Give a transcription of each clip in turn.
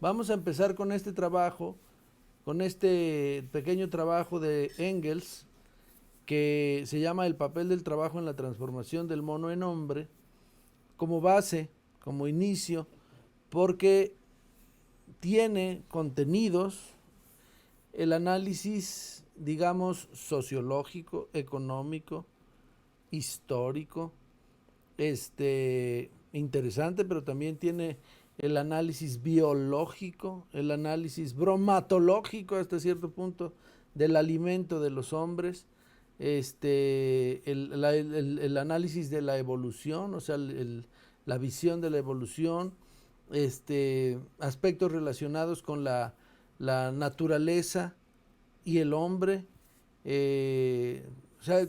Vamos a empezar con este trabajo, con este pequeño trabajo de Engels, que se llama El papel del trabajo en la transformación del mono en hombre, como base, como inicio, porque tiene contenidos, el análisis, digamos, sociológico, económico, histórico, interesante, pero también tiene el análisis biológico, el análisis bromatológico hasta cierto punto del alimento de los hombres, el análisis de la evolución, o sea, la visión de la evolución, aspectos relacionados con la naturaleza y el hombre. O sea,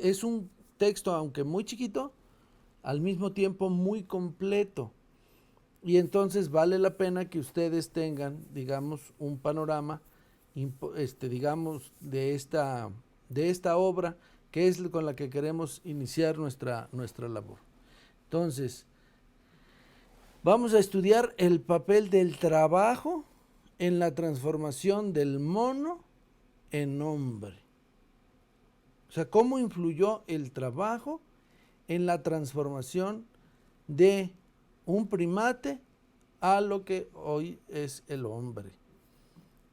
es un texto, aunque muy chiquito, al mismo tiempo muy completo. Y entonces vale la pena que ustedes tengan, digamos, un panorama, digamos, de esta obra, que es con la que queremos iniciar nuestra labor. Entonces, vamos a estudiar el papel del trabajo en la transformación del mono en hombre. O sea, cómo influyó el trabajo en la transformación de un primate a lo que hoy es el hombre.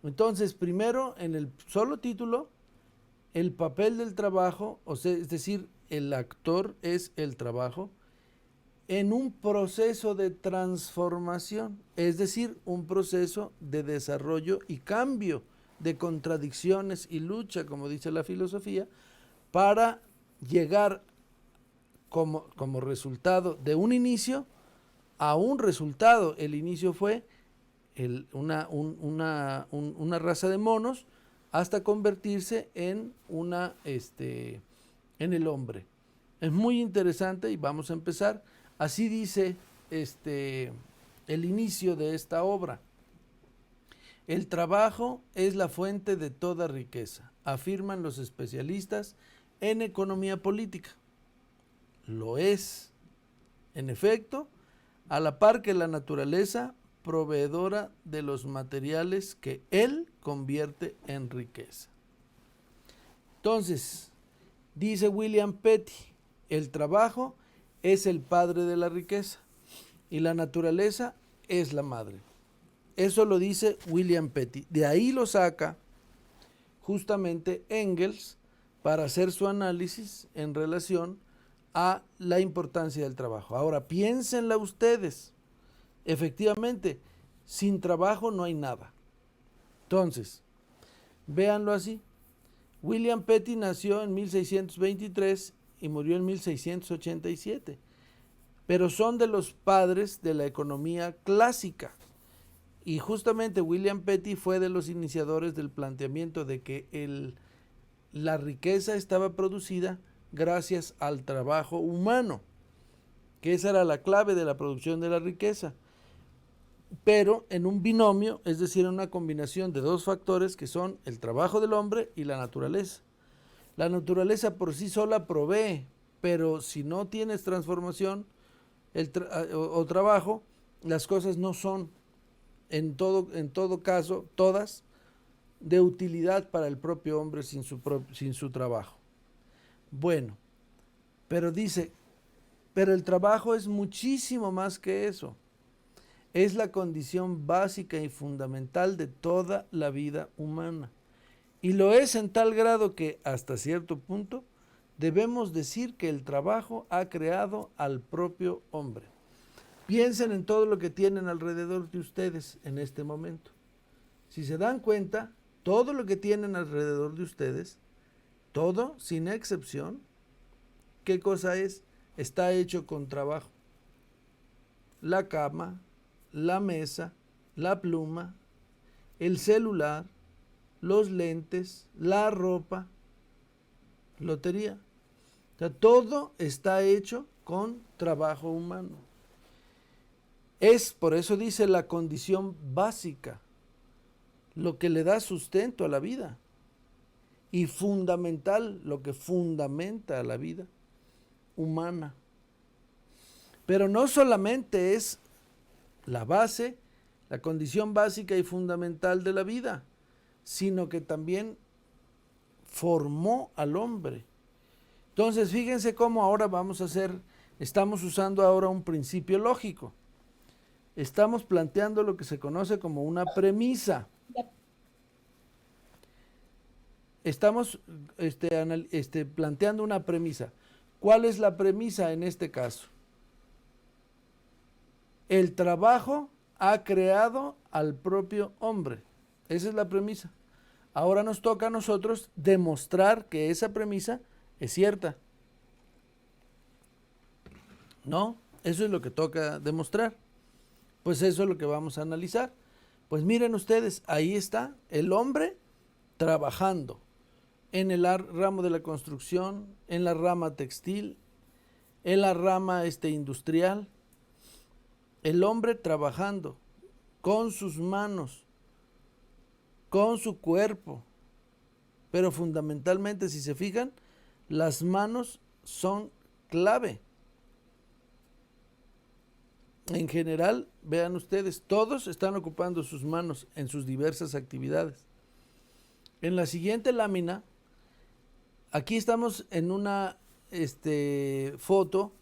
Entonces, primero, en el solo título, el papel del trabajo, o sea, es decir, el actor es el trabajo, en un proceso de transformación, es decir, un proceso de desarrollo y cambio, de contradicciones y lucha, como dice la filosofía, para llegar como resultado de un inicio a un resultado. El inicio fue una raza de monos hasta convertirse en en el hombre. Es muy interesante y vamos a empezar. Así dice el inicio de esta obra. El trabajo es la fuente de toda riqueza, afirman los especialistas en economía política. Lo es, en efecto, a la par que la naturaleza proveedora de los materiales que él convierte en riqueza. Entonces, dice William Petty, el trabajo es el padre de la riqueza y la naturaleza es la madre. Eso lo dice William Petty. De ahí lo saca justamente Engels para hacer su análisis en relación a la importancia del trabajo. Ahora, piénsenla ustedes. Efectivamente, sin trabajo no hay nada. Entonces, véanlo así. William Petty nació en 1623 y murió en 1687, pero son de los padres de la economía clásica. Y justamente William Petty fue de los iniciadores del planteamiento de que la riqueza estaba producida gracias al trabajo humano, que esa era la clave de la producción de la riqueza, pero en un binomio, es decir, en una combinación de dos factores que son el trabajo del hombre y la naturaleza. La naturaleza por sí sola provee, pero si no tienes transformación o trabajo, las cosas no son en todo caso, todas, de utilidad para el propio hombre sin su trabajo. Bueno, pero dice, pero el trabajo es muchísimo más que eso. Es la condición básica y fundamental de toda la vida humana. Y lo es en tal grado que, hasta cierto punto, debemos decir que el trabajo ha creado al propio hombre. Piensen en todo lo que tienen alrededor de ustedes en este momento. Si se dan cuenta, todo lo que tienen alrededor de ustedes, todo, sin excepción, ¿qué cosa es? Está hecho con trabajo. La cama, la mesa, la pluma, el celular, los lentes, la ropa, lotería. O sea, todo está hecho con trabajo humano. Es, por eso dice, la condición básica, lo que le da sustento a la vida y fundamental, lo que fundamenta a la vida humana. Pero no solamente es la base, la condición básica y fundamental de la vida, sino que también formó al hombre. Entonces, fíjense cómo ahora estamos usando ahora un principio lógico. Estamos planteando lo que se conoce como una premisa. Estamos planteando una premisa. ¿Cuál es la premisa en este caso? El trabajo ha creado al propio hombre. Esa es la premisa. Ahora nos toca a nosotros demostrar que esa premisa es cierta. ¿No? Eso es lo que toca demostrar. Pues eso es lo que vamos a analizar. Pues miren ustedes, ahí está el hombre trabajando en el ramo de la construcción, en la rama textil, en la rama industrial. El hombre trabajando con sus manos, con su cuerpo. Pero fundamentalmente, si se fijan, las manos son clave. En general, vean ustedes, todos están ocupando sus manos en sus diversas actividades. En la siguiente lámina, aquí estamos en una foto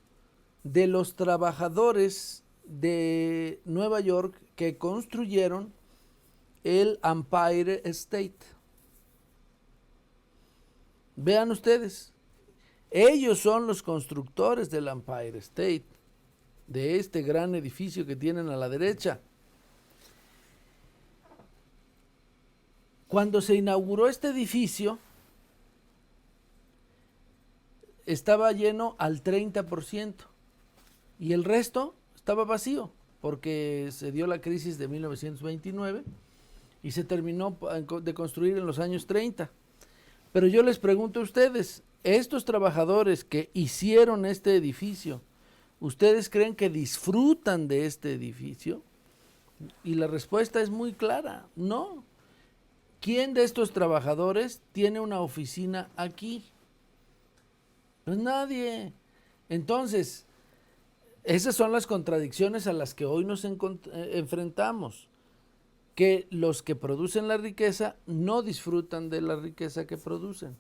de los trabajadores de Nueva York que construyeron el Empire State. Vean ustedes, ellos son los constructores del Empire State, de este gran edificio que tienen a la derecha. Cuando se inauguró este edificio, estaba lleno al 30% y el resto estaba vacío porque se dio la crisis de 1929 y se terminó de construir en los años 30. Pero yo les pregunto a ustedes, estos trabajadores que hicieron este edificio, ¿ustedes creen que disfrutan de este edificio? Y la respuesta es muy clara, no. ¿Quién de estos trabajadores tiene una oficina aquí? Pues nadie. Entonces, esas son las contradicciones a las que hoy nos enfrentamos. Que los que producen la riqueza no disfrutan de la riqueza que producen.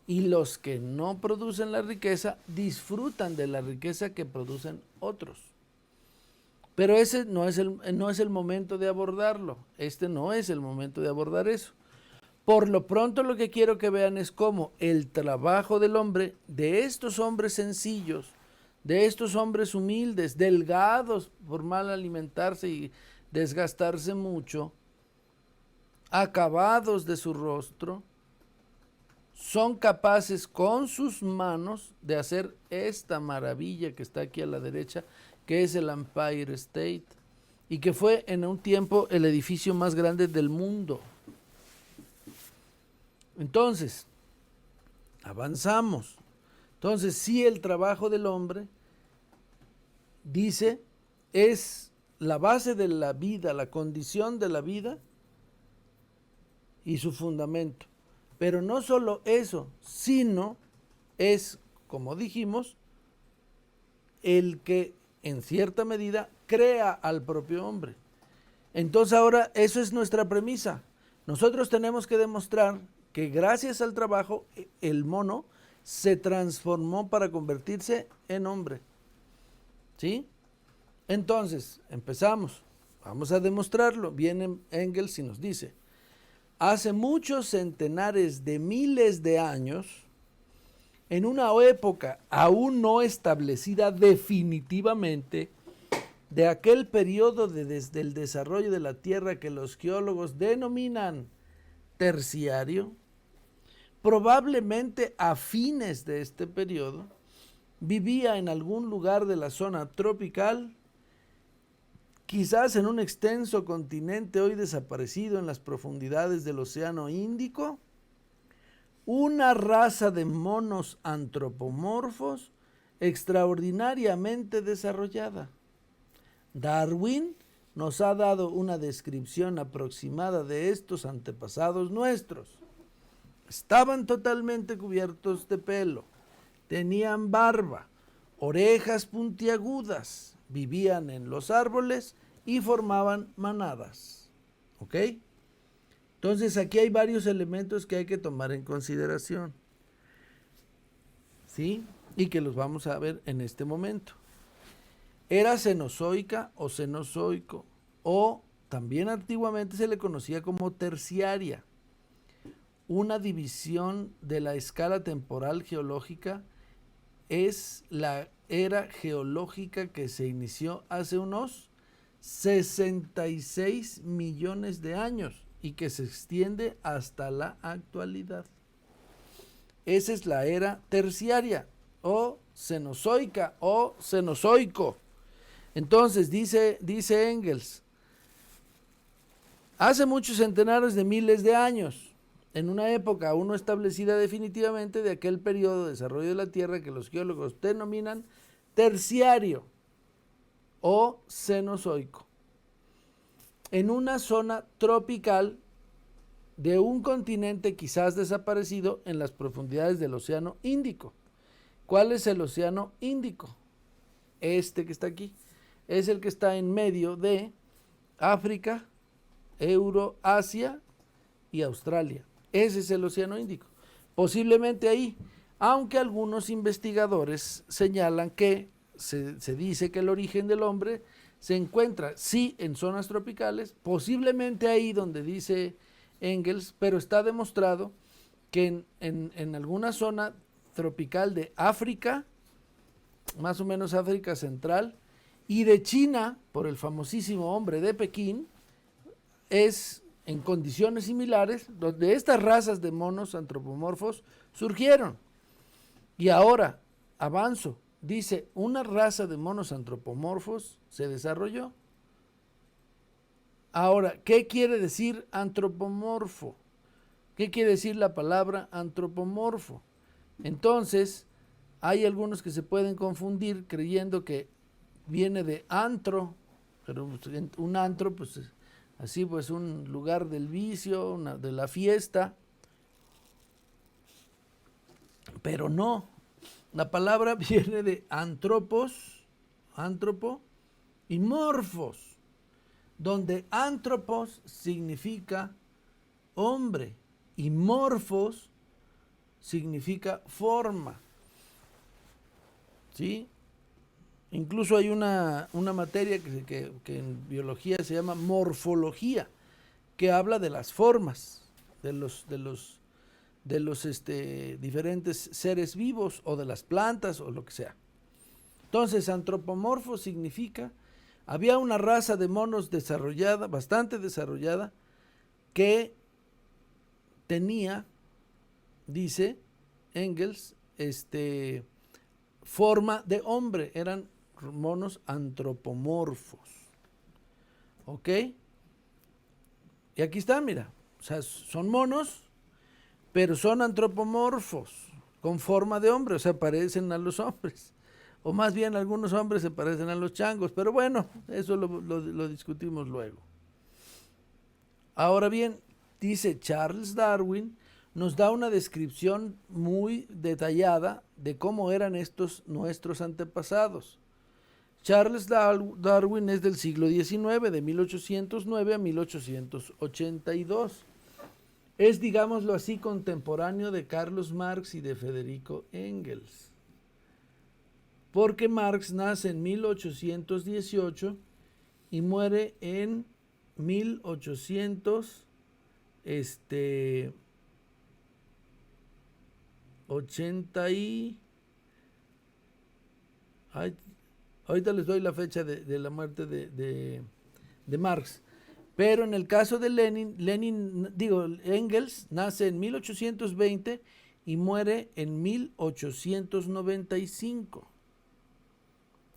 Y los que no producen la riqueza disfrutan de la riqueza que producen otros. Pero ese no es el momento de abordarlo. Este no es el momento de abordar eso. Por lo pronto lo que quiero que vean es cómo el trabajo del hombre, de estos hombres sencillos, de estos hombres humildes, delgados por mal alimentarse y desgastarse mucho, acabados de su rostro, son capaces con sus manos de hacer esta maravilla que está aquí a la derecha, que es el Empire State, y que fue en un tiempo el edificio más grande del mundo. Entonces, avanzamos. Entonces, sí, el trabajo del hombre, dice, es la base de la vida, la condición de la vida y su fundamento. Pero no solo eso, sino es, como dijimos, el que en cierta medida crea al propio hombre. Entonces ahora eso es nuestra premisa. Nosotros tenemos que demostrar que gracias al trabajo el mono se transformó para convertirse en hombre. ¿Sí? Entonces, empezamos. Vamos a demostrarlo. Viene Engels y nos dice: hace muchos centenares de miles de años, en una época aún no establecida definitivamente, de aquel periodo desde el desarrollo de la Tierra que los geólogos denominan terciario, probablemente a fines de este periodo, vivía en algún lugar de la zona tropical, quizás en un extenso continente hoy desaparecido en las profundidades del Océano Índico, una raza de monos antropomorfos extraordinariamente desarrollada. Darwin nos ha dado una descripción aproximada de estos antepasados nuestros. Estaban totalmente cubiertos de pelo, tenían barba, orejas puntiagudas, vivían en los árboles y formaban manadas. ¿Ok? Entonces aquí hay varios elementos que hay que tomar en consideración. ¿Sí? Y que los vamos a ver en este momento. Era cenozoica o cenozoico, o también antiguamente se le conocía como terciaria, una división de la escala temporal geológica. Es la era geológica que se inició hace unos 66 millones de años y que se extiende hasta la actualidad. Esa es la era terciaria o cenozoica o cenozoico. Entonces dice Engels, hace muchos centenares de miles de años, en una época aún no establecida definitivamente de aquel periodo de desarrollo de la Tierra que los geólogos denominan terciario o cenozoico, en una zona tropical de un continente quizás desaparecido en las profundidades del Océano Índico. ¿Cuál es el Océano Índico? Este que está aquí. Es el que está en medio de África, Euroasia y Australia. Ese es el Océano Índico. Posiblemente ahí, aunque algunos investigadores señalan que se dice que el origen del hombre se encuentra, sí, en zonas tropicales, posiblemente ahí donde dice Engels, pero está demostrado que en alguna zona tropical de África, más o menos África Central, y de China, por el famosísimo hombre de Pekín, es en condiciones similares donde estas razas de monos antropomorfos surgieron. Y ahora, avanzo, dice, una raza de monos antropomorfos se desarrolló. Ahora, ¿qué quiere decir antropomorfo? ¿Qué quiere decir la palabra antropomorfo? Entonces, hay algunos que se pueden confundir creyendo que viene de antro, pero un antro, pues así pues un lugar del vicio, de la fiesta, pero no. La palabra viene de antropos, antropo, y morfos, donde antropos significa hombre y morfos significa forma. ¿Sí? Incluso hay una materia que en biología se llama morfología, que habla de las formas de los diferentes seres vivos o de las plantas o lo que sea. Entonces, antropomorfo significa, había una raza de monos desarrollada, bastante desarrollada, que tenía, dice Engels, forma de hombre, eran monos antropomorfos. ¿Ok? Y aquí está, mira, o sea, son monos, pero son antropomorfos, con forma de hombre, o sea, parecen a los hombres. O más bien algunos hombres se parecen a los changos, pero bueno, eso lo discutimos luego. Ahora bien, dice Charles Darwin, nos da una descripción muy detallada de cómo eran estos nuestros antepasados. Charles Darwin es del siglo XIX, de 1809 a 1882. Es, digámoslo así, contemporáneo de Carlos Marx y de Federico Engels. Porque Marx nace en 1818 y muere en 1880 y... ahorita les doy la fecha de la muerte de Marx. Pero en el caso de Engels nace en 1820 y muere en 1895.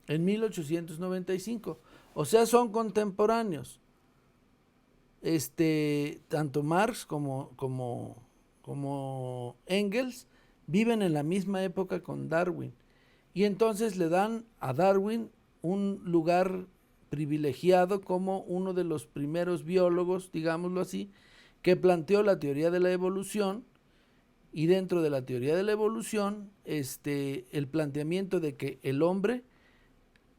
En 1895. O sea, son contemporáneos. Tanto Marx como Engels viven en la misma época con Darwin. Y entonces le dan a Darwin un lugar privilegiado como uno de los primeros biólogos, digámoslo así, que planteó la teoría de la evolución. Y dentro de la teoría de la evolución, el planteamiento de que el hombre,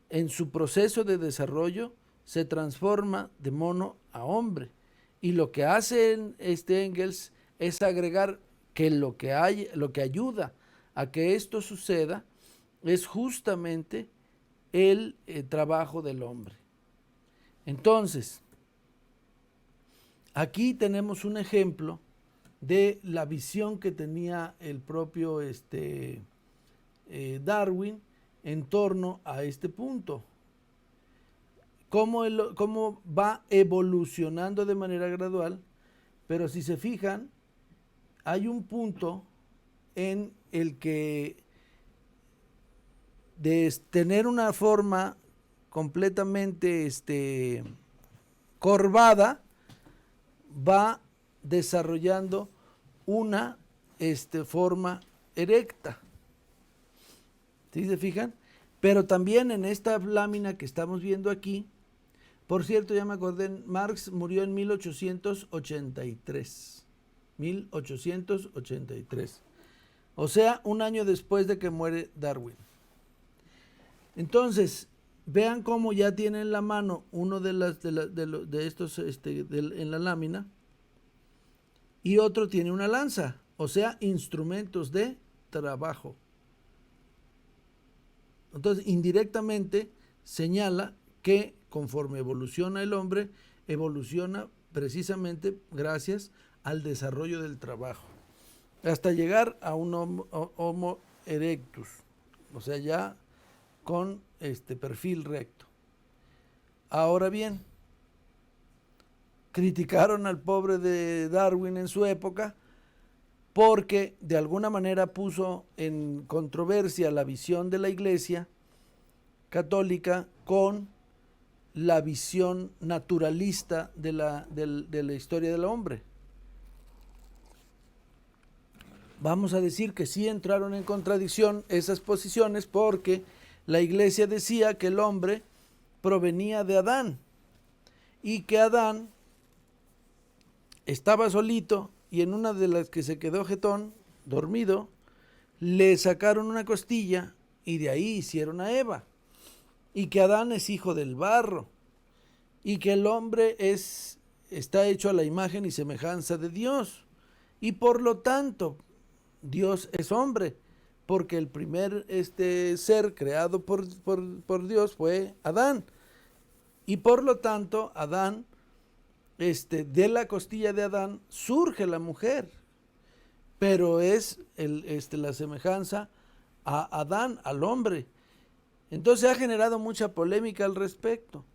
en su proceso de desarrollo, se transforma de mono a hombre. Y lo que hace Engels es agregar que lo que ayuda a que esto suceda es justamente el trabajo del hombre. Entonces, aquí tenemos un ejemplo de la visión que tenía el propio Darwin en torno a este punto. Cómo va evolucionando de manera gradual, pero si se fijan, hay un punto en el que de tener una forma completamente corvada, va desarrollando una forma erecta. ¿Sí se fijan? Pero también en esta lámina que estamos viendo aquí, por cierto, ya me acordé, Marx murió en 1883. 1883. O sea, un año después de que muere Darwin. Entonces, vean cómo ya tiene en la mano uno de estos en la lámina y otro tiene una lanza, o sea, instrumentos de trabajo. Entonces, indirectamente señala que conforme evoluciona el hombre, evoluciona precisamente gracias al desarrollo del trabajo, hasta llegar a un Homo erectus, o sea, ya con perfil recto. Ahora bien, criticaron al pobre de Darwin en su época porque de alguna manera puso en controversia la visión de la Iglesia católica con la visión naturalista de la historia del hombre. Vamos a decir que sí entraron en contradicción esas posiciones porque la Iglesia decía que el hombre provenía de Adán y que Adán estaba solito y en una de las que se quedó jetón, dormido, le sacaron una costilla y de ahí hicieron a Eva. Y que Adán es hijo del barro y que el hombre está hecho a la imagen y semejanza de Dios y por lo tanto Dios es hombre porque el primer ser creado por Dios fue Adán y por lo tanto Adán, de la costilla de Adán surge la mujer, pero es la semejanza a Adán, al hombre. Entonces ha generado mucha polémica al respecto,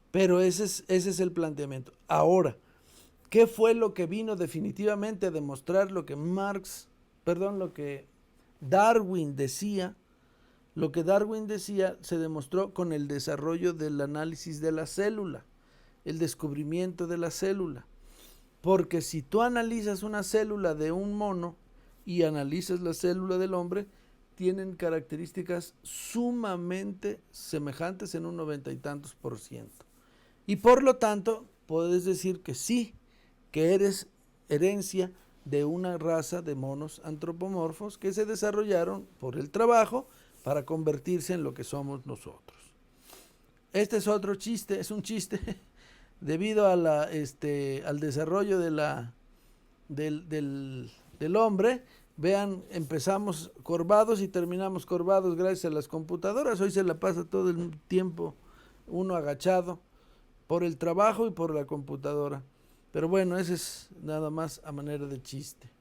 pero ese es el planteamiento. Ahora, ¿qué fue lo que vino definitivamente a demostrar lo que lo que Darwin decía? Lo que Darwin decía se demostró con el desarrollo del análisis de la célula, el descubrimiento de la célula. Porque si tú analizas una célula de un mono y analizas la célula del hombre, tienen características sumamente semejantes en un 90 y tantos %. Y por lo tanto, puedes decir que sí, que eres herencia de una raza de monos antropomorfos que se desarrollaron por el trabajo para convertirse en lo que somos nosotros. Este es otro chiste, es un chiste debido a al desarrollo del hombre. Vean, empezamos corvados y terminamos corvados gracias a las computadoras. Hoy se la pasa todo el tiempo uno agachado por el trabajo y por la computadora. Pero bueno, ese es nada más a manera de chiste.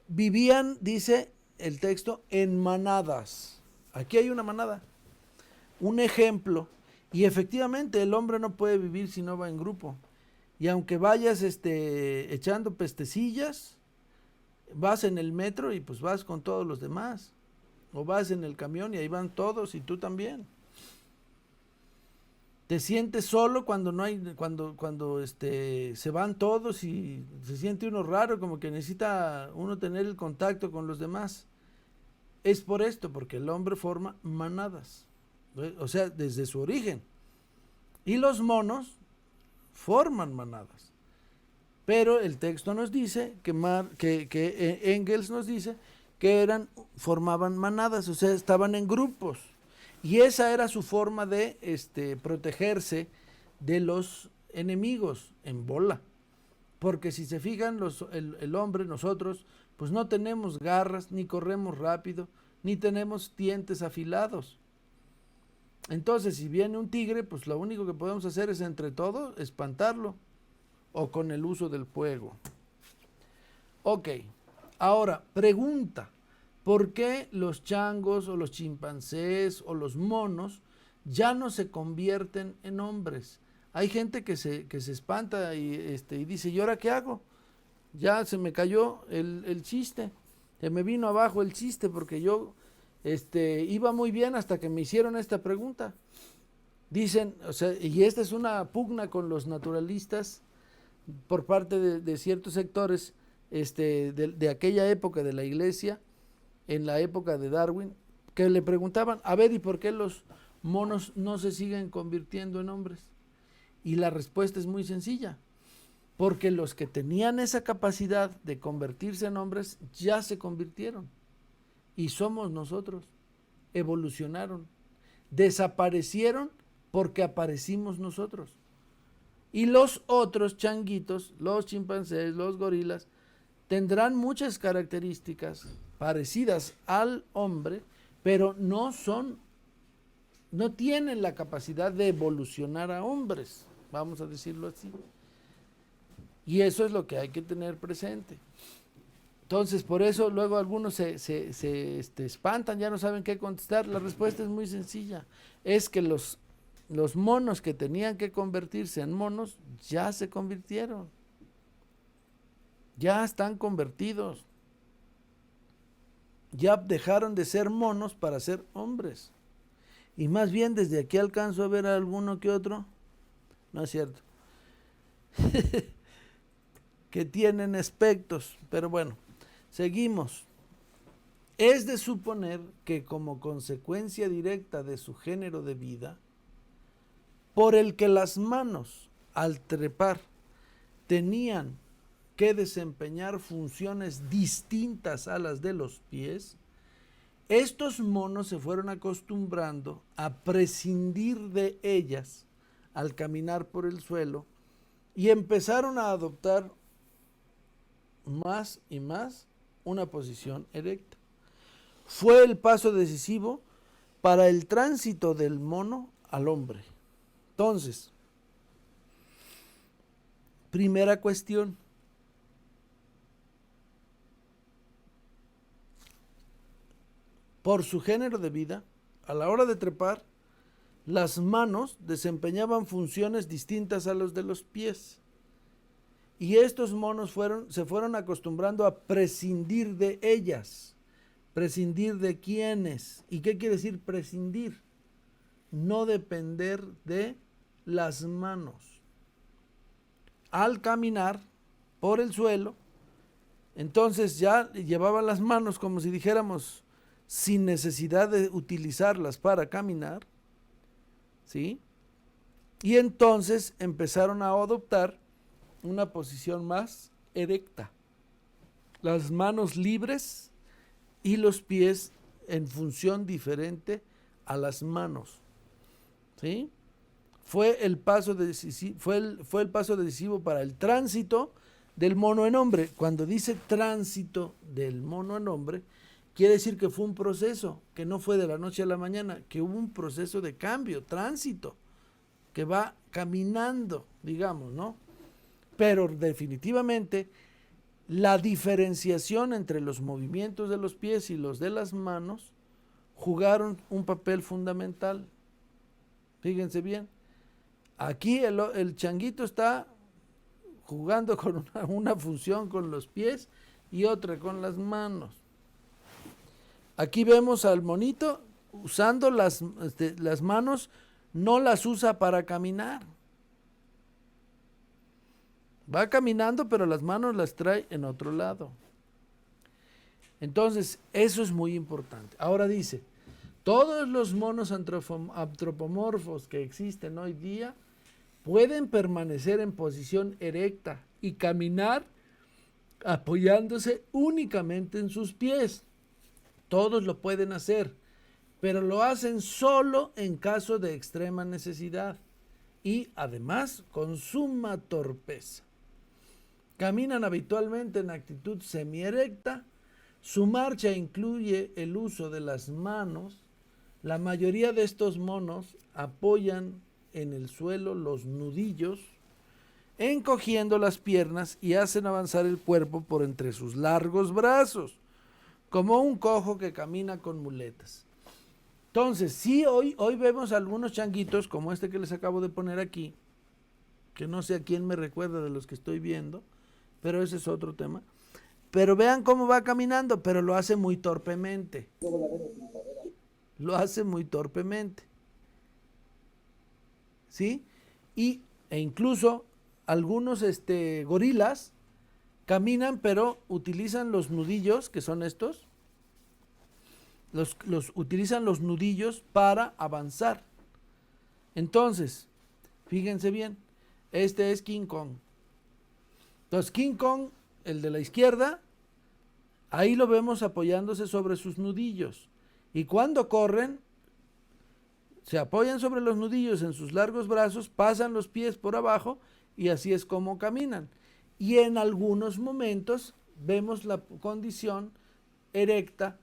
Vivían, dice el texto, en manadas. Aquí hay una manada, un ejemplo. Y efectivamente el hombre no puede vivir si no va en grupo. Y aunque vayas echando pestecillas, vas en el metro y pues vas con todos los demás. O vas en el camión y ahí van todos y tú también. Te sientes solo cuando se van todos y se siente uno raro, como que necesita uno tener el contacto con los demás. Es por esto, porque el hombre forma manadas, o sea, desde su origen. Y los monos forman manadas. Pero el texto nos dice que Engels nos dice que formaban manadas, o sea, estaban en grupos. Y esa era su forma de protegerse de los enemigos en bola. Porque si se fijan, el hombre, nosotros, pues no tenemos garras, ni corremos rápido, ni tenemos dientes afilados. Entonces, si viene un tigre, pues lo único que podemos hacer es entre todos espantarlo, o con el uso del fuego. Ok, ahora, pregunta, ¿por qué los changos o los chimpancés o los monos ya no se convierten en hombres? Hay gente que se espanta y dice, ¿y ahora qué hago? Ya se me cayó el chiste, se me vino abajo el chiste porque yo iba muy bien hasta que me hicieron esta pregunta. Dicen, o sea, y esta es una pugna con los naturalistas por parte de ciertos sectores de aquella época de la iglesia, en la época de Darwin, que le preguntaban, a ver, ¿y por qué los monos no se siguen convirtiendo en hombres? Y la respuesta es muy sencilla, porque los que tenían esa capacidad de convertirse en hombres ya se convirtieron, y somos nosotros, evolucionaron, desaparecieron porque aparecimos nosotros. Y los otros changuitos, los chimpancés, los gorilas, tendrán muchas características parecidas al hombre, pero no tienen la capacidad de evolucionar a hombres, vamos a decirlo así. Y eso es lo que hay que tener presente. Entonces, por eso luego algunos se espantan, ya no saben qué contestar. La respuesta es muy sencilla. Es que los monos que tenían que convertirse en monos ya se convirtieron. Ya están convertidos. Ya dejaron de ser monos para ser hombres. Y más bien desde aquí alcanzo a ver a alguno que otro. No es cierto. Que tienen aspectos. Pero bueno, seguimos. Es de suponer que como consecuencia directa de su género de vida, por el que las manos al trepar tenían que desempeñar funciones distintas a las de los pies, estos monos se fueron acostumbrando a prescindir de ellas al caminar por el suelo y empezaron a adoptar más y más una posición erecta. Fue el paso decisivo para el tránsito del mono al hombre. Entonces, primera cuestión. Por su género de vida, a la hora de trepar, las manos desempeñaban funciones distintas a las de los pies. Y estos monos se fueron acostumbrando a prescindir de ellas. ¿Prescindir de quiénes? ¿Y qué quiere decir prescindir? No depender de las manos. Al caminar por el suelo, entonces ya llevaban las manos como si dijéramos sin necesidad de utilizarlas para caminar, ¿sí? Y entonces empezaron a adoptar una posición más erecta. Las manos libres y los pies en función diferente a las manos, ¿sí? Fue el paso decisivo para el tránsito del mono en hombre. Cuando dice tránsito del mono en hombre, quiere decir que fue un proceso, que no fue de la noche a la mañana, que hubo un proceso de cambio, tránsito, que va caminando, digamos, ¿no? Pero definitivamente la diferenciación entre los movimientos de los pies y los de las manos jugaron un papel fundamental. Fíjense bien, aquí el changuito está jugando con una función con los pies y otra con las manos. Aquí vemos al monito usando las manos, no las usa para caminar. Va caminando, pero las manos las trae en otro lado. Entonces, eso es muy importante. Ahora dice, todos los monos antropomorfos que existen hoy día pueden permanecer en posición erecta y caminar apoyándose únicamente en sus pies. Todos lo pueden hacer, pero lo hacen solo en caso de extrema necesidad. y además con suma torpeza. Caminan habitualmente en actitud semierecta. Su marcha incluye el uso de las manos. La mayoría de estos monos apoyan en el suelo los nudillos, encogiendo las piernas y hacen avanzar el cuerpo por entre sus largos brazos, como un cojo que camina con muletas. Entonces, sí, hoy vemos algunos changuitos, como este que les acabo de poner aquí, que no sé a quién me recuerda de los que estoy viendo, pero ese es otro tema. Pero vean cómo va caminando, pero lo hace muy torpemente. Lo hace muy torpemente. ¿Sí? E incluso algunos gorilas caminan, pero utilizan los nudillos, que son estos. Utilizan los nudillos para avanzar. Entonces, fíjense bien, este es King Kong. Entonces, King Kong, el de la izquierda, ahí lo vemos apoyándose sobre sus nudillos. Y cuando corren, se apoyan sobre los nudillos en sus largos brazos, pasan los pies por abajo y así es como caminan. Y en algunos momentos vemos la condición erecta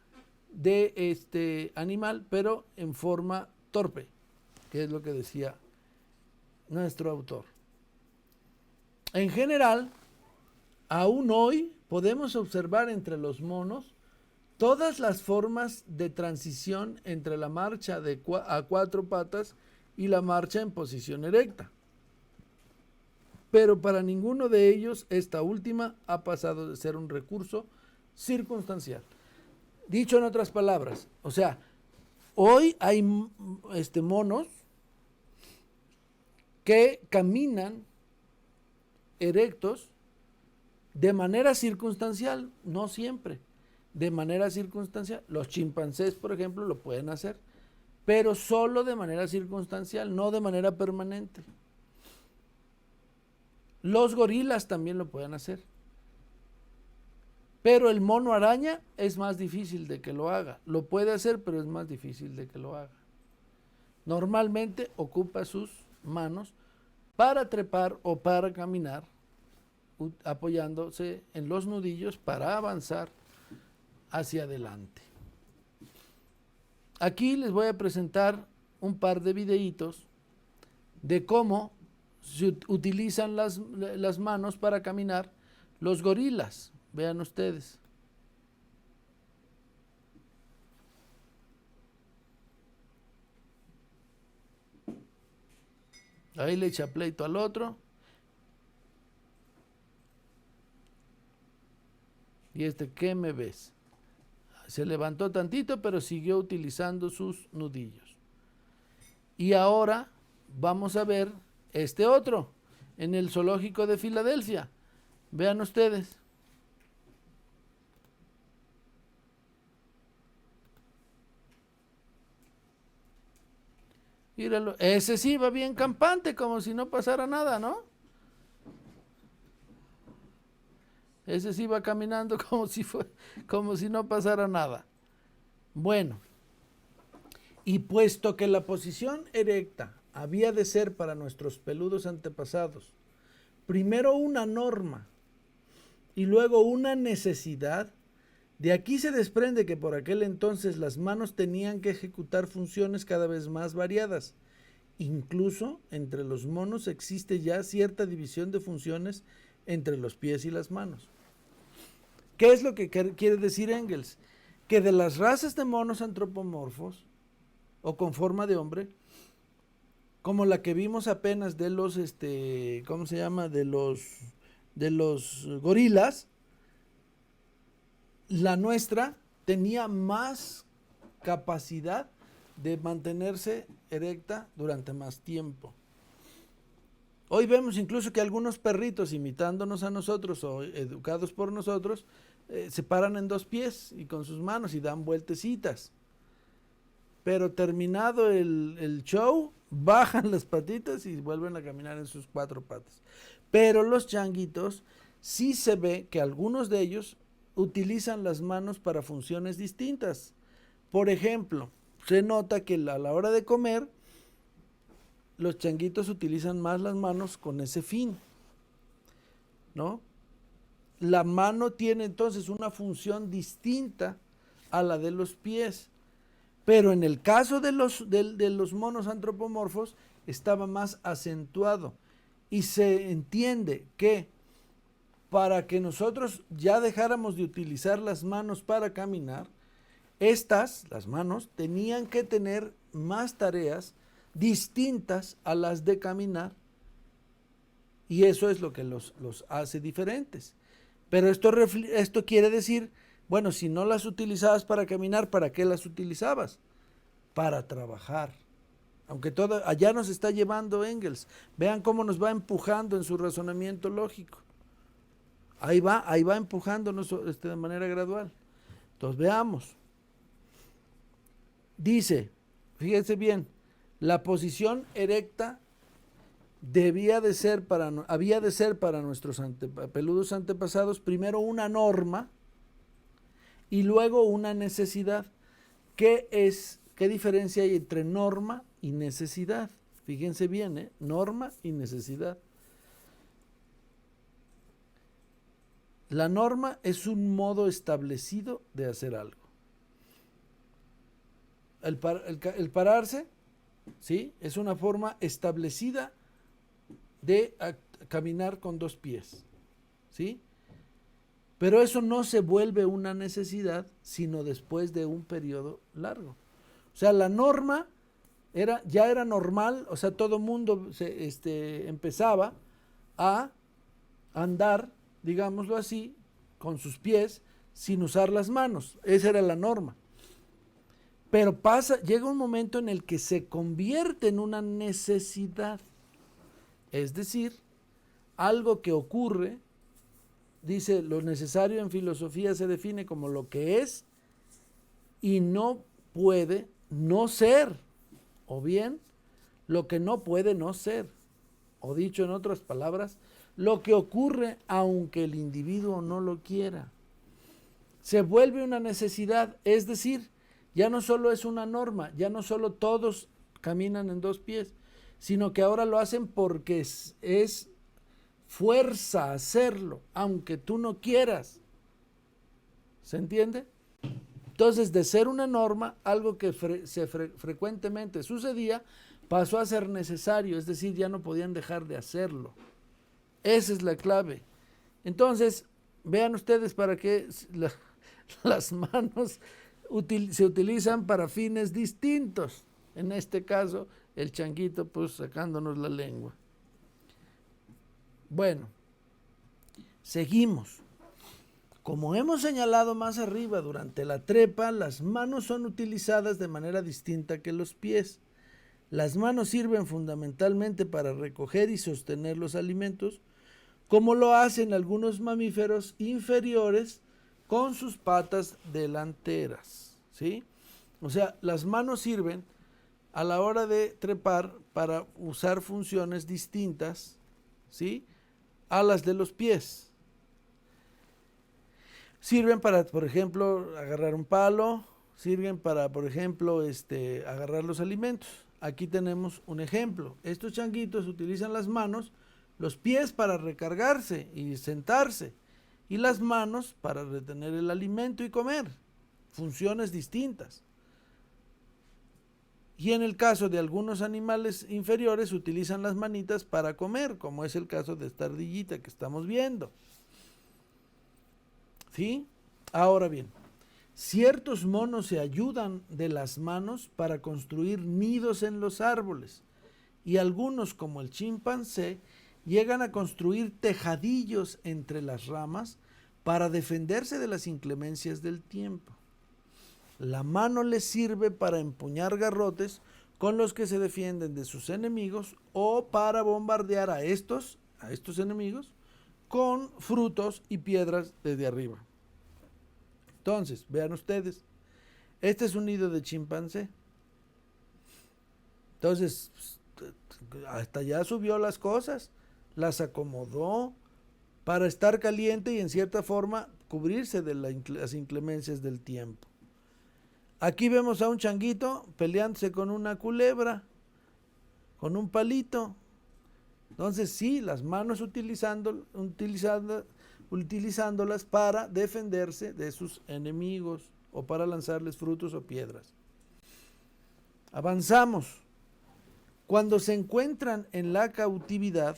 de este animal, pero en forma torpe, que es lo que decía nuestro autor. En general, aún hoy podemos observar entre los monos todas las formas de transición entre la marcha a cuatro patas y la marcha en posición erecta. Pero para ninguno de ellos esta última ha pasado de ser un recurso circunstancial. Dicho en otras palabras, o sea, hoy hay monos que caminan erectos de manera circunstancial, no siempre, de manera circunstancial. Los chimpancés, por ejemplo, lo pueden hacer, pero solo de manera circunstancial, no de manera permanente. Los gorilas también lo pueden hacer. Pero el mono araña es más difícil de que lo haga. Lo puede hacer, pero es más difícil de que lo haga. Normalmente ocupa sus manos para trepar o para caminar, apoyándose en los nudillos para avanzar hacia adelante. Aquí les voy a presentar un par de videitos de cómo se utilizan las manos para caminar los gorilas. Vean ustedes. Ahí le echa pleito al otro. Y ¿qué me ves? Se levantó tantito, pero siguió utilizando sus nudillos. Y ahora vamos a ver este otro en el zoológico de Filadelfia. Vean ustedes. Míralo, ese sí va bien campante, como si no pasara nada, ¿no? Ese sí va caminando como si no pasara nada. Bueno, y puesto que la posición erecta había de ser para nuestros peludos antepasados, primero una norma y luego una necesidad, de aquí se desprende que por aquel entonces las manos tenían que ejecutar funciones cada vez más variadas. Incluso entre los monos existe ya cierta división de funciones entre los pies y las manos. ¿Qué es lo que quiere decir Engels? Que de las razas de monos antropomorfos o con forma de hombre, como la que vimos apenas de los, ¿cómo se llama? De los gorilas, la nuestra tenía más capacidad de mantenerse erecta durante más tiempo. Hoy vemos incluso que algunos perritos imitándonos a nosotros o educados por nosotros se paran en dos pies y con sus manos y dan vueltecitas. Pero terminado el show, bajan las patitas y vuelven a caminar en sus cuatro patas. Pero los changuitos, sí se ve que algunos de ellos utilizan las manos para funciones distintas. Por ejemplo, se nota que a la hora de comer, los changuitos utilizan más las manos con ese fin, ¿no? La mano tiene entonces una función distinta a la de los pies, pero en el caso de los monos antropomorfos estaba más acentuado y se entiende que para que nosotros ya dejáramos de utilizar las manos para caminar, las manos, tenían que tener más tareas distintas a las de caminar, y eso es lo que los hace diferentes. Pero esto quiere decir, bueno, si no las utilizabas para caminar, ¿para qué las utilizabas? Para trabajar. Aunque todo allá nos está llevando Engels. Vean cómo nos va empujando en su razonamiento lógico. Ahí va empujándonos de manera gradual. Entonces veamos. Dice, fíjense bien, la posición erecta había de ser para nuestros peludos antepasados primero una norma y luego una necesidad. ¿Qué diferencia hay entre norma y necesidad? Fíjense bien, norma y necesidad. La norma es un modo establecido de hacer algo. El pararse, ¿sí? Es una forma establecida de caminar con dos pies, ¿sí? Pero eso no se vuelve una necesidad sino después de un periodo largo. O sea, la norma ya era normal, o sea, todo mundo empezaba a andar, digámoslo así, con sus pies sin usar las manos. Esa era la norma. Pero llega un momento en el que se convierte en una necesidad. Es decir, algo que ocurre, dice, lo necesario en filosofía se define como lo que es y no puede no ser, o bien lo que no puede no ser, o dicho en otras palabras, lo que ocurre aunque el individuo no lo quiera. Se vuelve una necesidad, es decir, ya no solo es una norma, ya no solo todos caminan en dos pies, sino que ahora lo hacen porque es fuerza hacerlo, aunque tú no quieras. ¿Se entiende? Entonces, de ser una norma, algo que frecuentemente sucedía, pasó a ser necesario, es decir, ya no podían dejar de hacerlo. Esa es la clave. Entonces, vean ustedes para qué las manos se utilizan para fines distintos. En este caso, el changuito, pues sacándonos la lengua. Bueno, seguimos. Como hemos señalado más arriba, durante la trepa, las manos son utilizadas de manera distinta que los pies. Las manos sirven fundamentalmente para recoger y sostener los alimentos, como lo hacen algunos mamíferos inferiores con sus patas delanteras, ¿sí? O sea, las manos sirven a la hora de trepar para usar funciones distintas, ¿sí?, a las de los pies. Sirven para, por ejemplo, agarrar un palo, sirven para, por ejemplo, agarrar los alimentos. Aquí tenemos un ejemplo. Estos changuitos utilizan las manos, los pies para recargarse y sentarse, y las manos para retener el alimento y comer. Funciones distintas. Y en el caso de algunos animales inferiores utilizan las manitas para comer, como es el caso de esta ardillita que estamos viendo. ¿Sí? Ahora bien, ciertos monos se ayudan de las manos para construir nidos en los árboles, y algunos, como el chimpancé, llegan a construir tejadillos entre las ramas para defenderse de las inclemencias del tiempo. La mano les sirve para empuñar garrotes con los que se defienden de sus enemigos o para bombardear a estos enemigos con frutos y piedras desde arriba. Entonces, vean ustedes, este es un nido de chimpancé. Entonces, hasta allá subió las cosas, las acomodó para estar caliente y en cierta forma cubrirse de las inclemencias del tiempo. Aquí vemos a un changuito peleándose con una culebra, con un palito. Entonces sí, las manos utilizándolas para defenderse de sus enemigos o para lanzarles frutos o piedras. Avanzamos. Cuando se encuentran en la cautividad,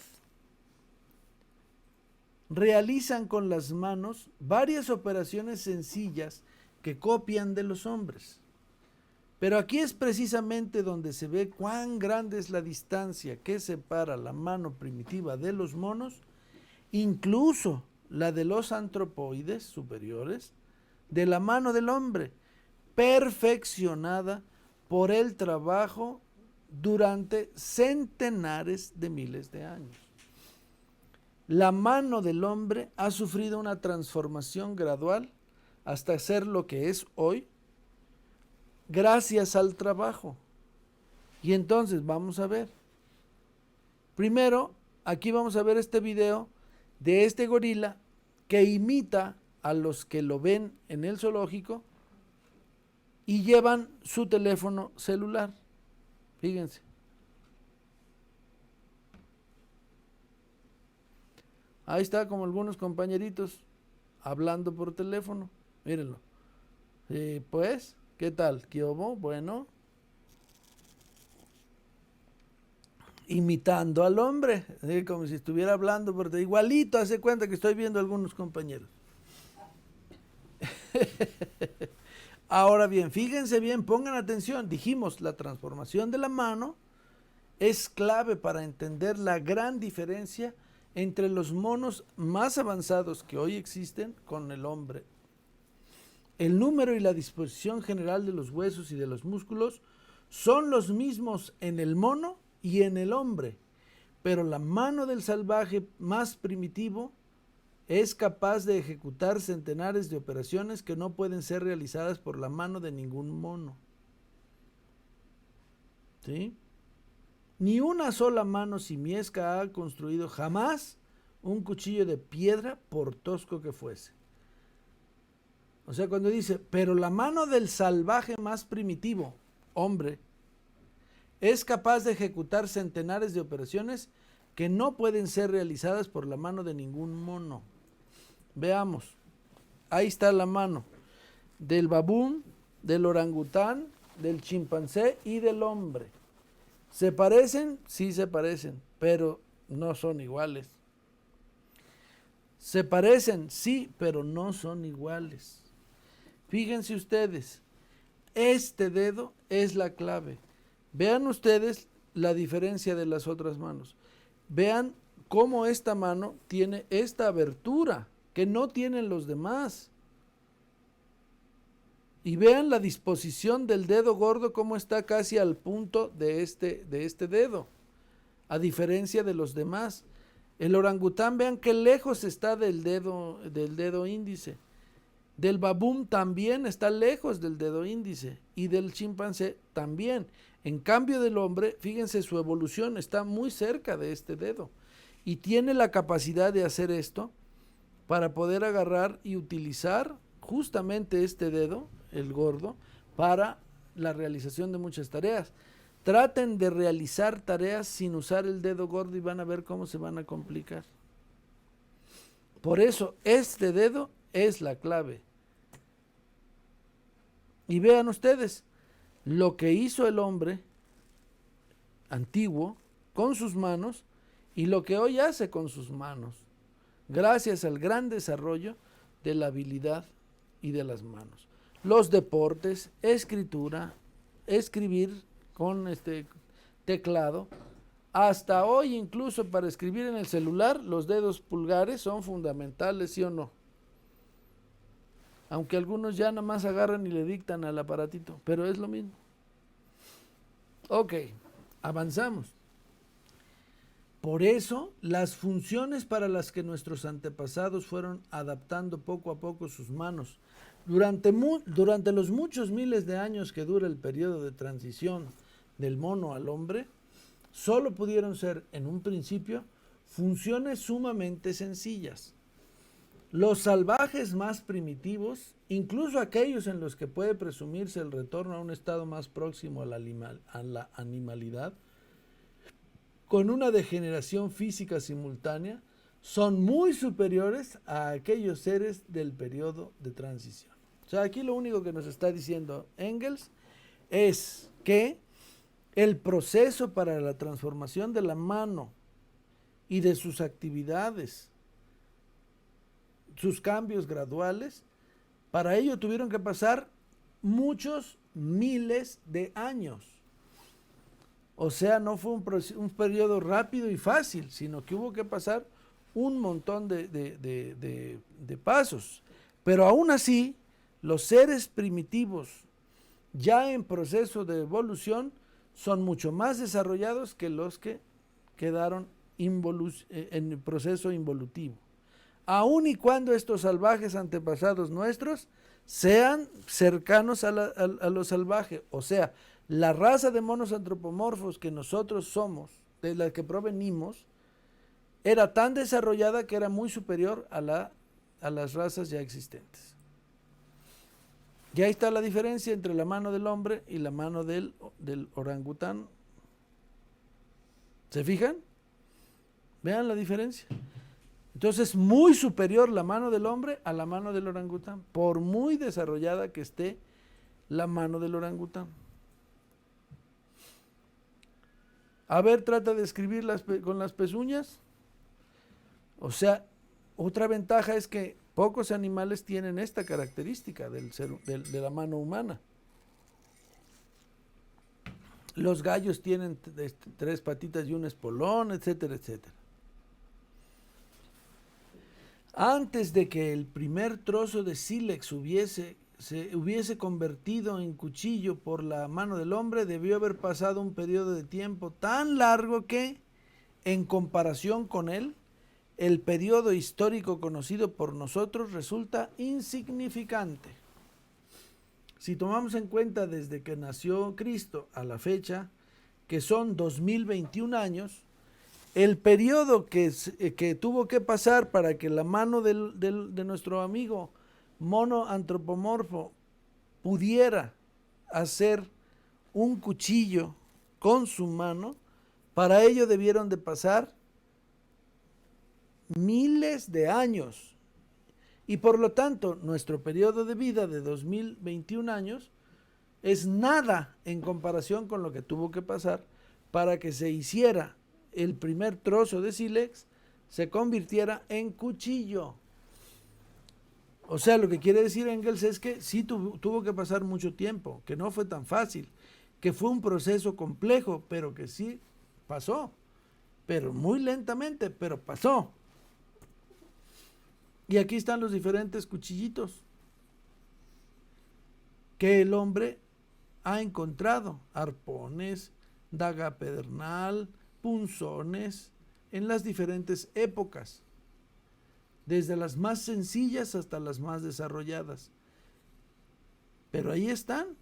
realizan con las manos varias operaciones sencillas que copian de los hombres. Pero aquí es precisamente donde se ve cuán grande es la distancia que separa la mano primitiva de los monos, incluso la de los antropoides superiores, de la mano del hombre, perfeccionada por el trabajo durante centenares de miles de años. La mano del hombre ha sufrido una transformación gradual hasta ser lo que es hoy, gracias al trabajo. Y entonces vamos a ver. Primero, aquí vamos a ver este video de este gorila que imita a los que lo ven en el zoológico y llevan su teléfono celular. Fíjense. Ahí está como algunos compañeritos hablando por teléfono. Mírenlo. Pues, ¿qué tal? ¿Qué hubo? Bueno. Imitando al hombre, como si estuviera hablando, pero igualito, hace cuenta que estoy viendo a algunos compañeros. Ahora bien, fíjense bien, pongan atención, dijimos, la transformación de la mano es clave para entender la gran diferencia entre los monos más avanzados que hoy existen con el hombre. El número y la disposición general de los huesos y de los músculos son los mismos en el mono y en el hombre, pero la mano del salvaje más primitivo es capaz de ejecutar centenares de operaciones que no pueden ser realizadas por la mano de ningún mono. ¿Sí? Ni una sola mano simiesca ha construido jamás un cuchillo de piedra, por tosco que fuese. O sea, cuando dice, pero la mano del salvaje más primitivo, hombre, es capaz de ejecutar centenares de operaciones que no pueden ser realizadas por la mano de ningún mono. Veamos, ahí está la mano del babún, del orangután, del chimpancé y del hombre. ¿Se parecen? Sí se parecen, pero no son iguales. Se parecen, sí, pero no son iguales. Fíjense ustedes, este dedo es la clave. Vean ustedes la diferencia de las otras manos. Vean cómo esta mano tiene esta abertura que no tienen los demás. Y vean la disposición del dedo gordo, cómo está casi al punto de este dedo, a diferencia de los demás. El orangután, vean qué lejos está del dedo índice. Del babún también está lejos del dedo índice y del chimpancé también. En cambio del hombre, fíjense, su evolución está muy cerca de este dedo y tiene la capacidad de hacer esto para poder agarrar y utilizar justamente este dedo, el gordo, para la realización de muchas tareas. Traten de realizar tareas sin usar el dedo gordo y van a ver cómo se van a complicar. Por eso, este dedo es la clave. Y vean ustedes, lo que hizo el hombre antiguo con sus manos y lo que hoy hace con sus manos, gracias al gran desarrollo de la habilidad y de las manos. Los deportes, escritura, escribir con este teclado, hasta hoy incluso para escribir en el celular, los dedos pulgares son fundamentales, ¿sí o no? Aunque algunos ya nada más agarran y le dictan al aparatito, pero es lo mismo. Ok, avanzamos. Por eso, las funciones para las que nuestros antepasados fueron adaptando poco a poco sus manos, durante los muchos miles de años que dura el periodo de transición del mono al hombre, solo pudieron ser, en un principio, funciones sumamente sencillas. Los salvajes más primitivos, incluso aquellos en los que puede presumirse el retorno a un estado más próximo a la animalidad, con una degeneración física simultánea, son muy superiores a aquellos seres del periodo de transición. O sea, aquí lo único que nos está diciendo Engels es que el proceso para la transformación de la mano y de sus actividades, sus cambios graduales, para ello tuvieron que pasar muchos miles de años. O sea, no fue un periodo rápido y fácil, sino que hubo que pasar un montón de pasos. Pero aún así, los seres primitivos, ya en proceso de evolución, son mucho más desarrollados que los que quedaron en proceso involutivo. Aun y cuando estos salvajes antepasados nuestros sean cercanos a lo salvaje, o sea, la raza de monos antropomorfos que nosotros somos, de la que provenimos, era tan desarrollada que era muy superior a las razas ya existentes. Y ahí está la diferencia entre la mano del hombre y la mano del orangután. ¿Se fijan? Vean la diferencia. Entonces, muy superior la mano del hombre a la mano del orangután, por muy desarrollada que esté la mano del orangután. A ver, trata de escribir con las pezuñas. O sea, otra ventaja es que pocos animales tienen esta característica de la mano humana. Los gallos tienen 3 patitas y un espolón, etcétera, etcétera. Antes de que el primer trozo de sílex se hubiese convertido en cuchillo por la mano del hombre, debió haber pasado un periodo de tiempo tan largo que, en comparación con él, el periodo histórico conocido por nosotros resulta insignificante. Si tomamos en cuenta desde que nació Cristo a la fecha, que son 2021 años, el periodo que tuvo que pasar para que la mano de nuestro amigo mono antropomorfo pudiera hacer un cuchillo con su mano, para ello debieron de pasar miles de años. Y por lo tanto, nuestro periodo de vida de 2021 años es nada en comparación con lo que tuvo que pasar para que se hiciera el primer trozo de sílex, se convirtiera en cuchillo. O sea, lo que quiere decir Engels es que sí tuvo que pasar mucho tiempo, que no fue tan fácil, que fue un proceso complejo, pero que sí pasó, pero muy lentamente, pero pasó. Y aquí están los diferentes cuchillitos que el hombre ha encontrado: arpones, daga pedernal, punzones, en las diferentes épocas, desde las más sencillas hasta las más desarrolladas. Pero ahí están,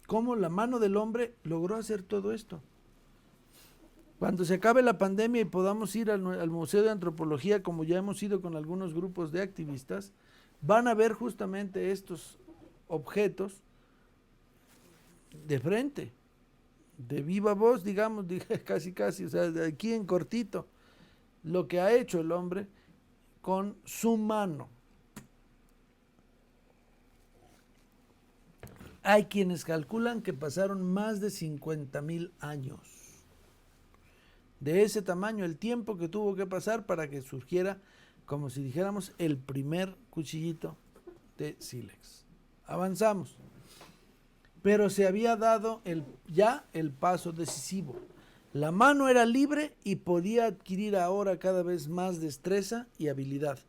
cómo la mano del hombre logró hacer todo esto. Cuando se acabe la pandemia y podamos ir al Museo de Antropología, como ya hemos ido con algunos grupos de activistas, van a ver justamente estos objetos de frente, de viva voz, digamos, casi, o sea, de aquí en cortito, lo que ha hecho el hombre con su mano. Hay quienes calculan que pasaron más de 50,000 años. De ese tamaño, el tiempo que tuvo que pasar para que surgiera, como si dijéramos, el primer cuchillito de sílex. Avanzamos. Pero se había dado ya el paso decisivo. La mano era libre y podía adquirir ahora cada vez más destreza y habilidad.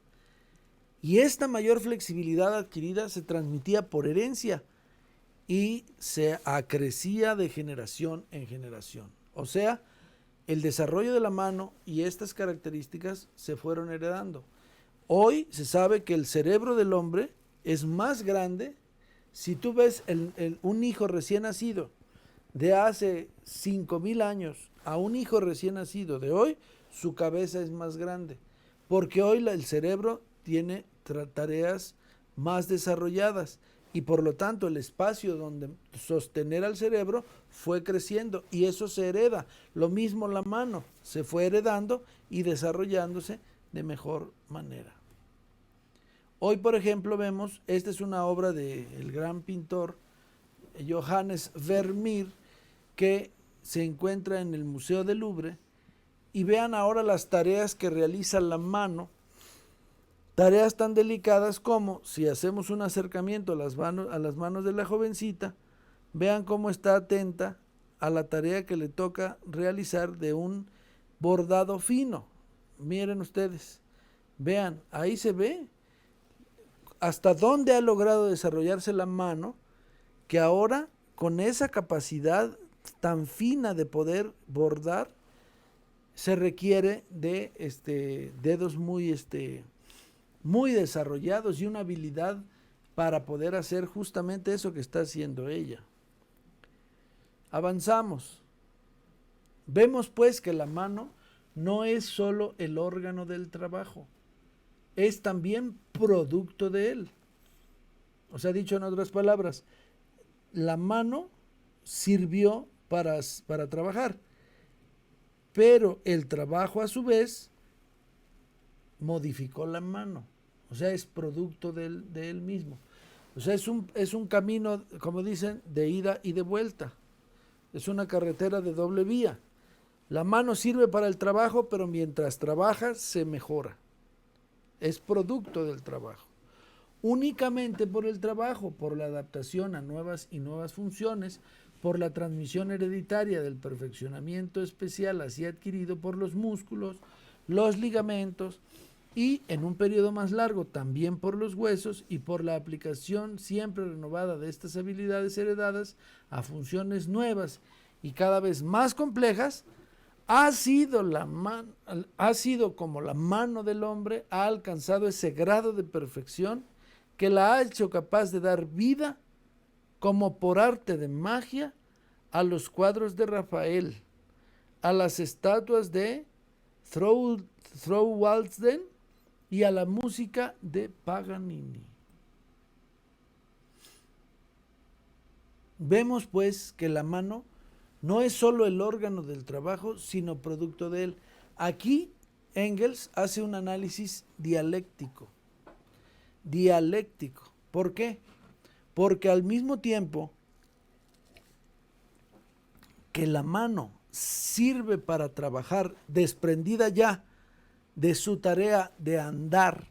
Y esta mayor flexibilidad adquirida se transmitía por herencia y se acrecía de generación en generación. O sea, el desarrollo de la mano y estas características se fueron heredando. Hoy se sabe que el cerebro del hombre es más grande. Si tú ves un hijo recién nacido de hace 5,000 años a un hijo recién nacido de hoy, su cabeza es más grande, porque hoy el cerebro tiene tareas más desarrolladas y por lo tanto el espacio donde sostener al cerebro fue creciendo y eso se hereda. Lo mismo la mano, se fue heredando y desarrollándose de mejor manera. Hoy, por ejemplo, vemos, esta es una obra del gran pintor Johannes Vermeer, que se encuentra en el Museo del Louvre, y vean ahora las tareas que realiza la mano, tareas tan delicadas como, si hacemos un acercamiento a las manos de la jovencita, vean cómo está atenta a la tarea que le toca realizar de un bordado fino. Miren ustedes, vean, ahí se ve hasta dónde ha logrado desarrollarse la mano, que ahora con esa capacidad tan fina de poder bordar, se requiere de dedos muy desarrollados y una habilidad para poder hacer justamente eso que está haciendo ella. Avanzamos. Vemos pues que la mano no es solo el órgano del trabajo, es también producto de él. O sea, dicho en otras palabras, la mano sirvió para trabajar, pero el trabajo a su vez modificó la mano, o sea, es producto de él mismo. O sea, es un camino, como dicen, de ida y de vuelta. Es una carretera de doble vía. La mano sirve para el trabajo, pero mientras trabaja se mejora. Es producto del trabajo. Únicamente por el trabajo, por la adaptación a nuevas y nuevas funciones, por la transmisión hereditaria del perfeccionamiento especial así adquirido por los músculos, los ligamentos y en un periodo más largo también por los huesos y por la aplicación siempre renovada de estas habilidades heredadas a funciones nuevas y cada vez más complejas, ha sido como la mano del hombre ha alcanzado ese grado de perfección que la ha hecho capaz de dar vida, como por arte de magia, a los cuadros de Rafael, a las estatuas de Thorwaldsen y a la música de Paganini. Vemos pues que la mano no es solo el órgano del trabajo, sino producto de él. Aquí Engels hace un análisis dialéctico. ¿Por qué? Porque al mismo tiempo que la mano sirve para trabajar desprendida ya de su tarea de andar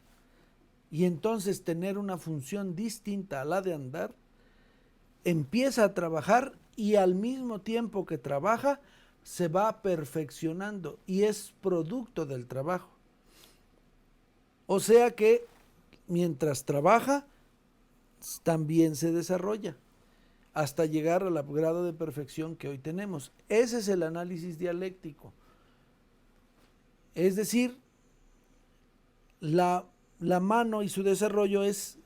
y entonces tener una función distinta a la de andar, empieza a trabajar y al mismo tiempo que trabaja se va perfeccionando y es producto del trabajo. O sea que mientras trabaja también se desarrolla hasta llegar al grado de perfección que hoy tenemos. Ese es el análisis dialéctico. Es decir, la mano y su desarrollo es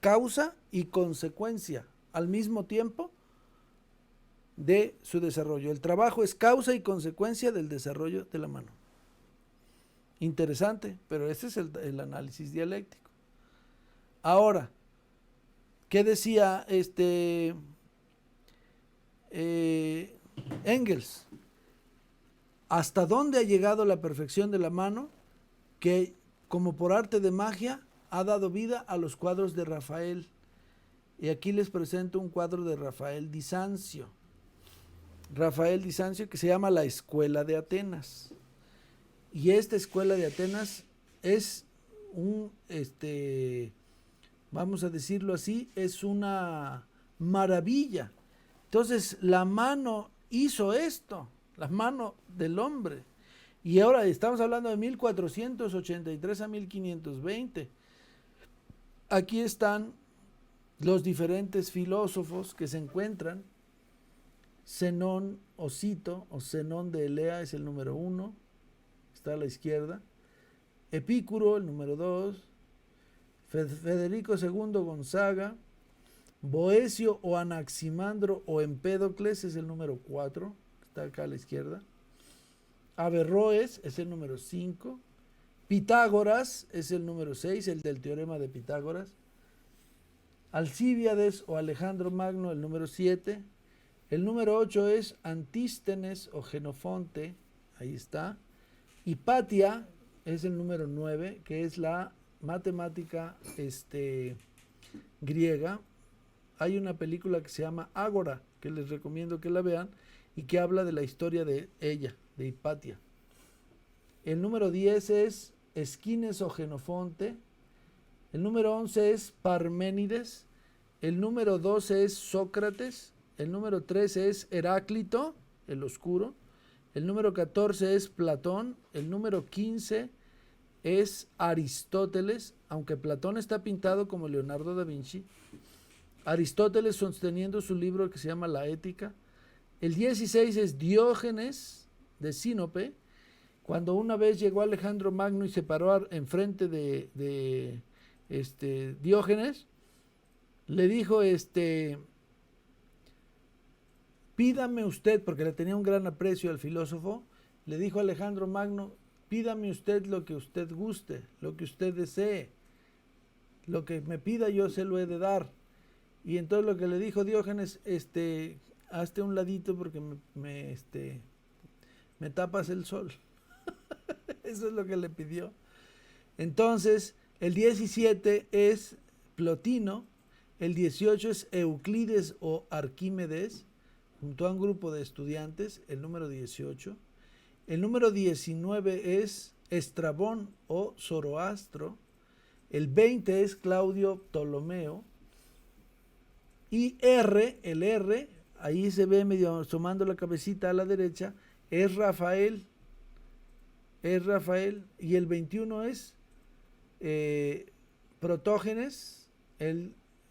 causa y consecuencia al mismo tiempo de su desarrollo. El trabajo es causa y consecuencia del desarrollo de la mano. Interesante, pero ese es el análisis dialéctico. Ahora, ¿qué decía Engels? ¿Hasta dónde ha llegado la perfección de la mano que, como por arte de magia, ha dado vida a los cuadros de Rafael? Y aquí les presento un cuadro de Rafael Di Sanzio. Rafael Di Sanzio, que se llama La Escuela de Atenas. Y esta Escuela de Atenas es vamos a decirlo así, es una maravilla. Entonces, la mano hizo esto, la mano del hombre. Y ahora estamos hablando de 1483 a 1520. Aquí están los diferentes filósofos que se encuentran. Zenón o Cito, o Zenón de Elea es el número 1, está a la izquierda. Epicuro, el número 2. Federico II Gonzaga. Boecio o Anaximandro o Empédocles es el número 4, está acá a la izquierda. Averroes es el número 5. Pitágoras es el número 6, el del teorema de Pitágoras. Alcíbiades o Alejandro Magno, el número 7. El número 8 es Antístenes o Genofonte, ahí está. Hipatia es el número 9, que es la matemática griega. Hay una película que se llama Ágora, que les recomiendo que la vean, y que habla de la historia de ella, de Hipatia. El número 10 es Esquines o Genofonte. El número 11 es Parménides. El número 12 es Sócrates. El número 13 es Heráclito, el oscuro. El número 14 es Platón. El número 15 es Aristóteles, aunque Platón está pintado como Leonardo da Vinci. Aristóteles sosteniendo su libro que se llama La Ética. El 16 es Diógenes de Sinope, cuando una vez llegó Alejandro Magno y se paró enfrente de Diógenes, le dijo, pídame usted, porque le tenía un gran aprecio al filósofo, le dijo a Alejandro Magno, pídame usted lo que usted guste, lo que usted desee, lo que me pida yo se lo he de dar. Y entonces lo que le dijo Diógenes, hazte un ladito porque me tapas el sol. Eso es lo que le pidió. Entonces, el 17 es Plotino, el 18 es Euclides o Arquímedes, junto a un grupo de estudiantes, el número 18. El número 19 es Estrabón o Zoroastro. El 20 es Claudio Ptolomeo. Y el R, ahí se ve medio asomando la cabecita a la derecha, es Rafael. Y el 21 es Protógenes,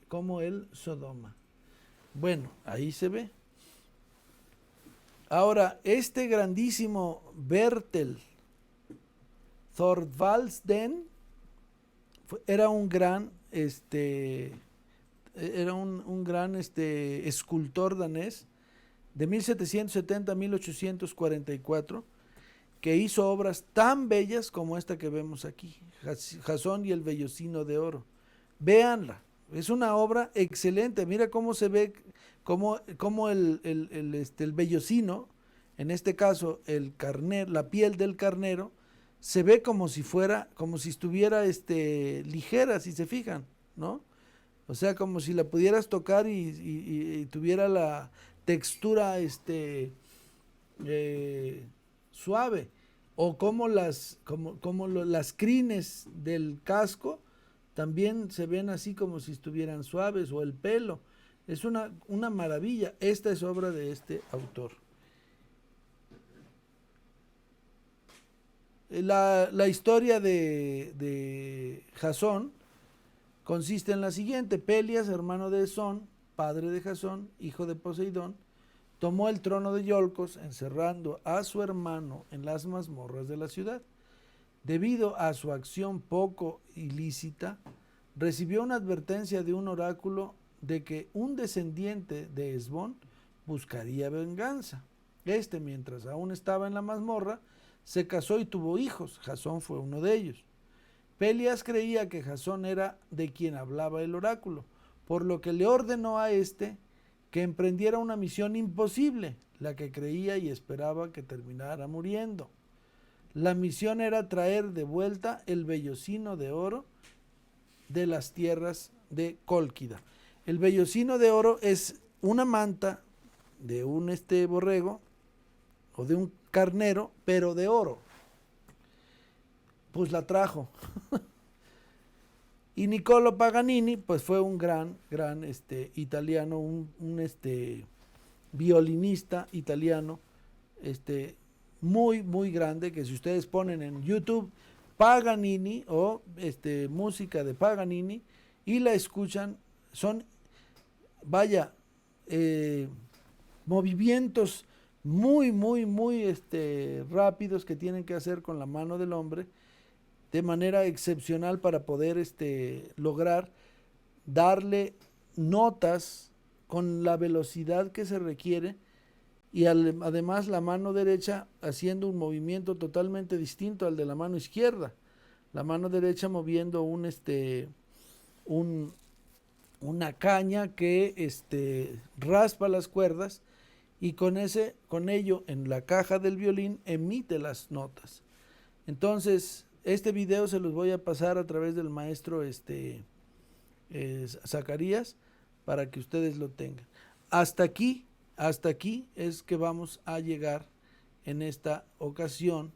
como el Sodoma. Bueno, ahí se ve. Ahora, este grandísimo Bertel Thorvaldsen era un gran escultor danés de 1770 a 1844, que hizo obras tan bellas como esta que vemos aquí, Jasón y el Vellocino de Oro. Véanla, es una obra excelente. Mira cómo se ve, cómo el vellocino, en este caso el carnero, la piel del carnero, se ve como si estuviera ligera, si se fijan, ¿no? O sea, como si la pudieras tocar y tuviera la textura suave. O como las crines del casco también se ven así como si estuvieran suaves, o el pelo. Es una maravilla. Esta es obra de este autor. La historia de Jasón consiste en la siguiente. Pelias, hermano de Esón, padre de Jasón, hijo de Poseidón, tomó el trono de Iolcos, encerrando a su hermano en las mazmorras de la ciudad. Debido a su acción poco ilícita, recibió una advertencia de un oráculo de que un descendiente de Esbón buscaría venganza. Mientras aún estaba en la mazmorra, se casó y tuvo hijos. Jasón fue uno de ellos. Pelias creía que Jasón era de quien hablaba el oráculo, por lo que le ordenó a que emprendiera una misión imposible, la que creía y esperaba que terminara muriendo. La misión era traer de vuelta el vellocino de oro de las tierras de Cólquida. El vellocino de oro es una manta de un borrego o de un carnero, pero de oro. Pues la trajo. Y Niccolo Paganini, pues fue un gran italiano, un violinista italiano, muy, muy grande, que si ustedes ponen en YouTube Paganini o música de Paganini y la escuchan, son, vaya, movimientos muy, muy, muy rápidos que tienen que hacer con la mano del hombre, de manera excepcional para poder lograr darle notas con la velocidad que se requiere, y además la mano derecha haciendo un movimiento totalmente distinto al de la mano izquierda. La mano derecha moviendo un una caña que raspa las cuerdas y con ello en la caja del violín emite las notas. Entonces, este video se los voy a pasar a través del maestro Zacarías para que ustedes lo tengan. Hasta aquí es que vamos a llegar en esta ocasión